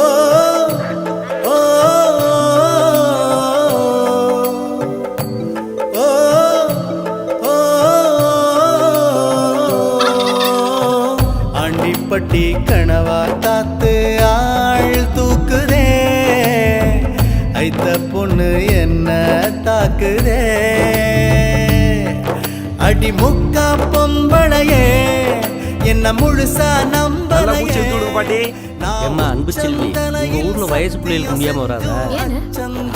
ஓ ஓ ஓ ஓ ஆண்டிப்பட்டி கனவா காத்து ஆள் தூக்குதே, ஐத்த பொண்ணு என்ன தாக்குதே, அடி முக்கா பொம்பளையே என்ன முழுசா நம்பலையே. ஏம்மா அன்பு செல்வி, உங்க ஊர்ல வயசு பிள்ளைகளுக்கு முடியாம வராதா?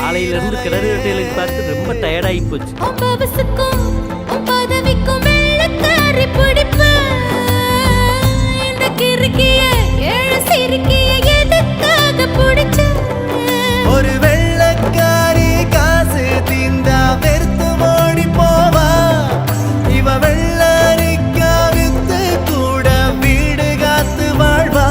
காலையில இருந்து கிணறு வெட்டையிலுக்கு பார்த்து ரொம்ப டயர்டாகி போச்சு. ஒரு வெள்ளக்காரி காசு தீந்தா வெறுத்து ஓடி போவா, இவ வெள்ளரிக்கா வித்து கூட வீடு காத்து வாழ்வா.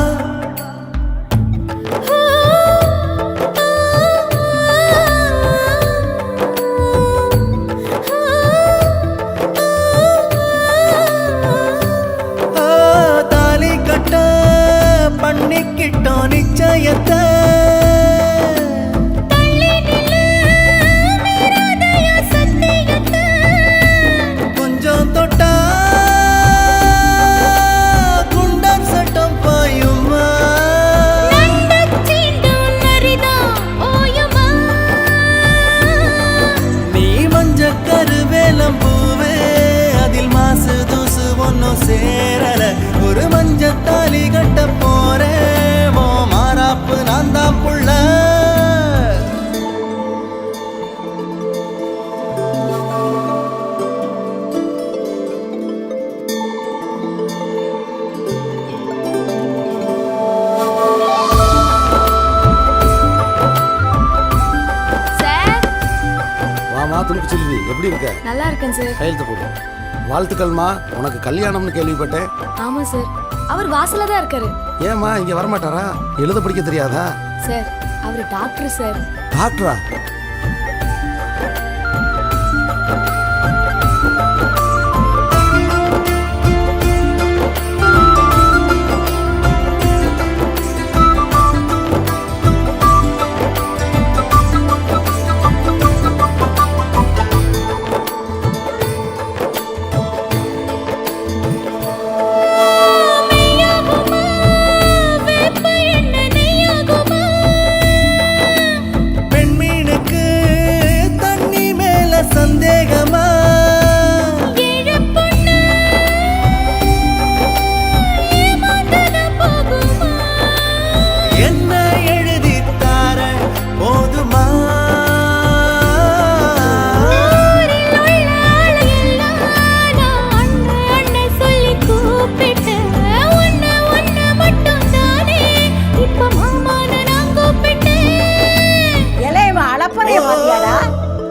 தாலி கட்ட பண்ணிக்கிட்டோம் நிச்சயத்தை, கொஞ்சம் தொட்டா குண்டர் சட்டம் பாயுமா, நீ மஞ்ச கருவேலம் பூவே அதில் மாசு தூசு ஒன்னும் சேரல, ஒரு மஞ்ச தாலி கட்ட போறேன் ஓ மாறாப்பு நான் தான் புள்ள. வாமா துணுக்கு செல்வி, எப்படி இருக்க? நல்லா இருக்கேன் சார். கையெழுத்து போடு. வாழ்த்துக்கள்மா, உனக்கு கல்யாணம்னு கேள்விப்பட்டேன். ஆமா சார், அவர் வாசல்ல தான் இருக்காரு. ஏம்மா இங்க வரமாட்டாரா? எழுத படிக்க தெரியாதா? சார் அவர் டாக்டர் சார். டாக்டரா? பெண்மீனுக்கு தண்ணி மேல சந்தேகமா, என்ன எழுதித்தார போதுமா,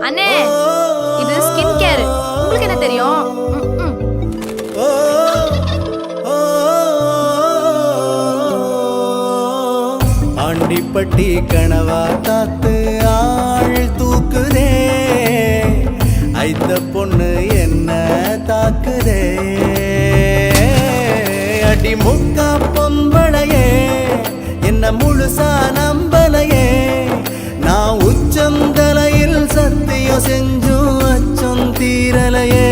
அண்ணே இது ஸ்கின் கேர், உங்களுக்கு என்ன தெரியும்? ஓ ஓ ஆண்டிப்பட்டி கனவா காத்து ஆள் தூக்குதே, ஐத்த பொண்ணு என்ன தாக்குதே, அடி முக்கா பொம்பளையே என்ன முழுசா நம்பலையே, நான் உச்சந்தலையில் சத்தியம் செஞ்சும் அச்சம் தீரலையே.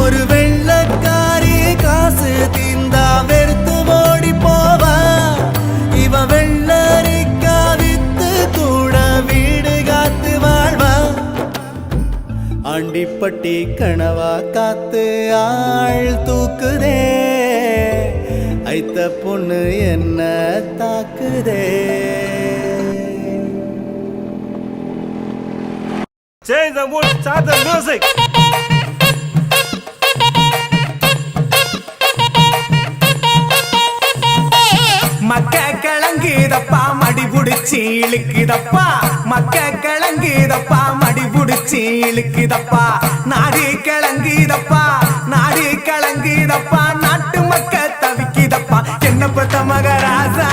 ஒரு வெள்ளக்காரி காசு தீந்தா வெறுத்து ஓடி போவா, இவ வெள்ளரிக்கா வித்து கூட வீடு காத்து வாழ்வா. ஆண்டிப்பட்டி கனவா காத்து ஆள் தூக்குதே, ஐத்த பொண்ணு என்ன தாக்குதே. Change the mood, start the music. மக்க கிழங்குதப்பா மடி புடிச்சி இழுக்குதப்பா, மக்க கிழங்குதப்பா மடி புடிச்சி இழுக்குதப்பா, நாடி கிழங்குதப்பா நாடி கிழங்குதப்பா, நாட்டு மக்க தவிக்குதப்பா, என்ன பத்த மகராசா